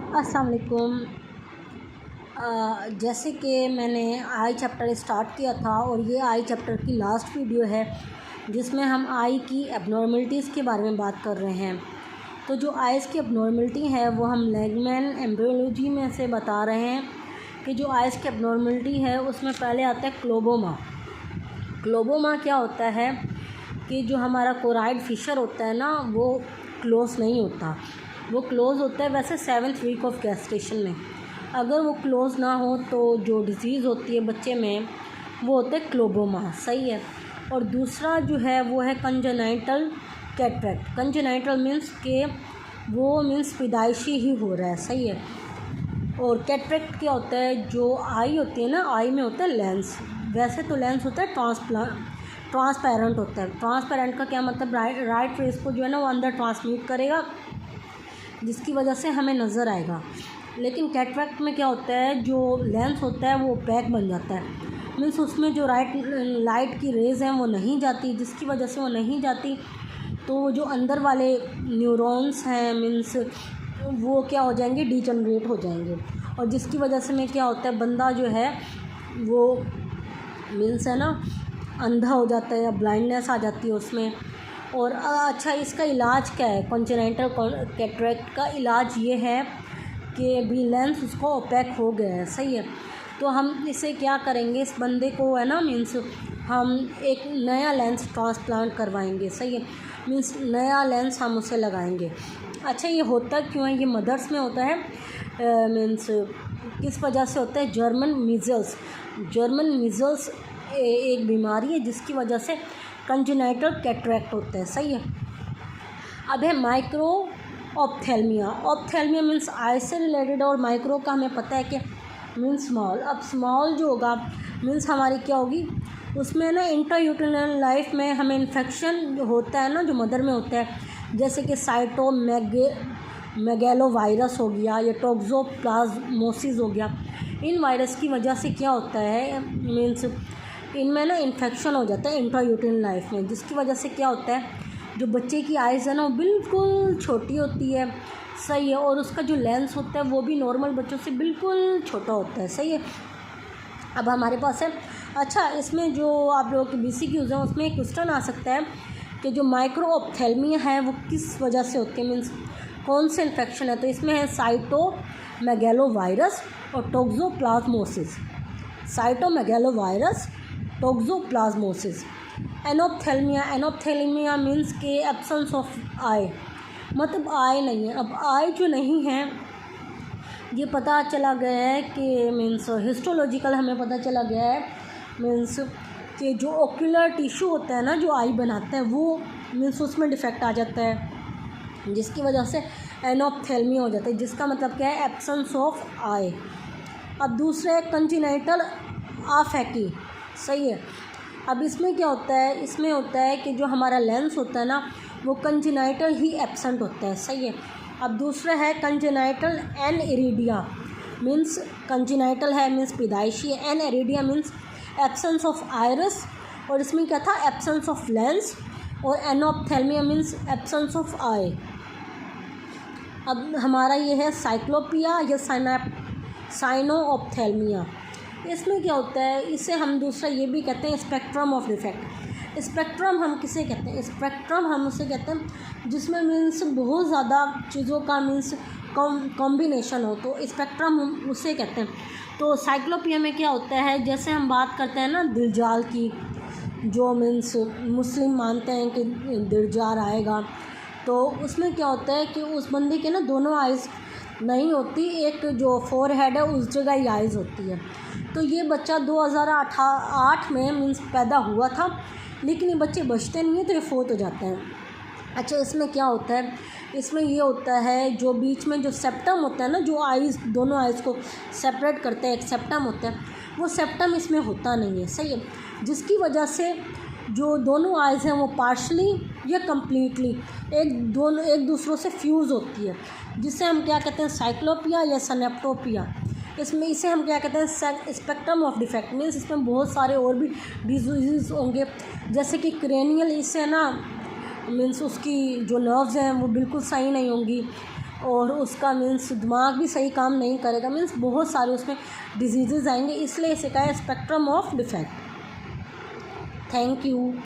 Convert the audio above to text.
अस्सलाम वालेकुम। जैसे कि मैंने आई चैप्टर स्टार्ट किया था और ये आई चैप्टर की लास्ट वीडियो है जिसमें हम आई की एबनॉर्मलिटीज़ के बारे में बात कर रहे हैं। तो जो आइज़ की एबनॉर्मलिटी है वो हम लैंगमैन एम्ब्रियोलॉजी में से बता रहे हैं कि जो आइज़ की एबनॉर्मलिटी है उसमें पहले आता है क्लोबोमा। क्लोबोमा क्या होता है कि जो हमारा कोराइड फिशर होता है ना वो क्लोज़ नहीं होता, वो क्लोज़ होता है वैसे 7th वीक ऑफ गेस्टेशन में। अगर वो क्लोज़ ना हो तो जो डिज़ीज़ होती है बच्चे में वो होता है क्लोबोमा, सही है। और दूसरा जो है वो है कंजेनाइटल कैटरेक्ट। कंजेनाइटल मीन्स के वो मीन्स पैदाइशी ही हो रहा है, सही है। और कैटरेक्ट क्या होता है, जो आई होती है ना, आई में होता है लेंस। वैसे तो लेंस होता है ट्रांसपेरेंट होता है। ट्रांसपेरेंट का क्या मतलब, राइट रेस को जो है ना वो अंदर ट्रांसमिट करेगा जिसकी वजह से हमें नज़र आएगा। लेकिन कैटरेक्ट में क्या होता है, जो लेंस होता है वो पैक बन जाता है, मीन्स उसमें जो लाइट की रेज़ हैं वो नहीं जाती, जिसकी वजह से वो नहीं जाती तो जो अंदर वाले न्यूरॉन्स हैं मीन्स वो क्या हो जाएंगे, डिजनरेट हो जाएंगे। और जिसकी वजह से में क्या होता है, बंदा जो है वो मीन्स है ना अंधा हो जाता है या ब्लाइंडनेस आ जाती है उसमें। और अच्छा, इसका इलाज क्या है, कंजेनाइटल कैटरेक्ट का इलाज ये है कि भी लेंस उसको ओपेक हो गया है, सही है। तो हम इसे क्या करेंगे, इस बंदे को है ना मीन्स हम एक नया लेंस ट्रांसप्लांट करवाएंगे, सही है। मीन्स नया लेंस हम उसे लगाएंगे। अच्छा, ये होता क्यों है, ये मदर्स में होता है मीन्स किस वजह से होता है, जर्मन मीज़ल्स एक बीमारी है जिसकी वजह से कंजेनाइटल कैटरेक्ट होता है, सही है। अब है micro ophthalmia. Ophthalmia means I से रिलेटेड और माइक्रो का हमें पता है कि मीन्स स्मॉल। अब स्मॉल जो होगा मीन्स हमारी क्या होगी, उसमें ना इंट्रायूटेरिनल लाइफ में हमें इन्फेक्शन होता है ना जो मदर में होता है, जैसे कि मेगेलोवायरस हो गया या टोक्सोप्लाज्मोसिस हो गया। इन वायरस की वजह से क्या होता है मीन्स इनमें ना इन्फेक्शन हो जाता है इंट्रायूटेरिनल लाइफ में, जिसकी वजह से क्या होता है, जो बच्चे की आइज़ है ना वो बिल्कुल छोटी होती है, सही है। और उसका जो लेंस होता है वो भी नॉर्मल बच्चों से बिल्कुल छोटा होता है, सही है। अब हमारे पास है, अच्छा इसमें जो आप लोगों के BCQs हैं उसमें एक क्वेश्चन आ सकता है कि जो माइक्रो ऑप्थेल्मिया है वो किस वजह से होती है, मीन्स कौन से इन्फेक्शन है। तो इसमें है साइटोमेगेलोवायरस और टोक्सोप्लाज्मोसिस। एनोप्थेल्मिया मीन्स के एब्सेंस ऑफ आई, मतलब आई नहीं है। अब आई जो नहीं है ये पता चला गया है कि मीन्स हिस्टोलॉजिकल हमें पता चला गया है मीन्स कि जो ओक्यूलर टिश्यू होता है ना जो आई बनाता है वो मीन्स उसमें डिफेक्ट आ जाता है, जिसकी वजह से एनोप्थेल्मिया हो जाता है, जिसका मतलब क्या है, एब्सेंस ऑफ आई। अब दूसरा है कंजेनाइटल आफेकी, सही है। अब इसमें क्या होता है, इसमें होता है कि जो हमारा लेंस होता है ना वो कंजेनाइटल ही एब्सेंट होता है, सही है। अब दूसरा है कंजेनाइटल एनइरिडिया, मीन्स कंजेनाइटल है मीन्स पैदाइशी है, एनइरिडिया मीन्स एब्सेंस ऑफ आइरिस, और इसमें क्या था, एब्सेंस ऑफ लेंस। और एनोप्थेल्मिया मीन्स एब्सेंस ऑफ आई। अब हमारा ये है साइक्लोपिया या साइनोऑप्थेल्मिया। इसमें क्या होता है, इसे हम दूसरा ये भी कहते हैं स्पेक्ट्रम ऑफ डिफेक्ट। स्पेक्ट्रम हम किसे कहते हैं, स्पेक्ट्रम हम उसे कहते हैं जिसमें मीन्स बहुत ज़्यादा चीज़ों का मीन्स कॉम्बिनेशन हो, तो स्पेक्ट्रम हम उसे कहते हैं। तो साइक्लोपिया में क्या होता है, जैसे हम बात करते हैं ना दिलजाल की, जो मीन्स मुस्लिम मानते हैं कि दिलजार आएगा, तो उसमें क्या होता है कि उस बंदे के ना दोनों आइज़ नहीं होती, एक जो फोरहेड है उस जगह ही आइज़ होती है। तो ये बच्चा 2008 में मीन्स पैदा हुआ था, लेकिन ये बच्चे बचते नहीं हैं तो ये फोत हो जाते हैं। अच्छा, इसमें क्या होता है, इसमें ये होता है जो बीच में जो सेप्टम होता है ना, जो आइज़ दोनों आइज़ को सेपरेट करते हैं, एक सेप्टम होता है, वो सेप्टम इसमें होता नहीं है, सही है। जिसकी वजह से जो दोनों आइज़ हैं वो पार्शली या कम्प्लीटली एक दूसरों से फ्यूज़ होती है, जिसे हम क्या कहते हैं, साइक्लोपिया या सनेप्टोपिया। इसमें इसे हम क्या कहते हैं, स्पेक्ट्रम ऑफ डिफेक्ट, मीन्स इसमें बहुत सारे और भी डिजीज़ होंगे, जैसे कि क्रेनियल, इससे ना मीन्स उसकी जो नर्व्स हैं वो बिल्कुल सही नहीं होंगी। और उसका मीन्स दिमाग भी सही काम नहीं करेगा, मीन्स बहुत सारे उसमें डिजीज़ेज़ आएंगे, इसलिए इसे कहा है spectrum of defect. Thank you.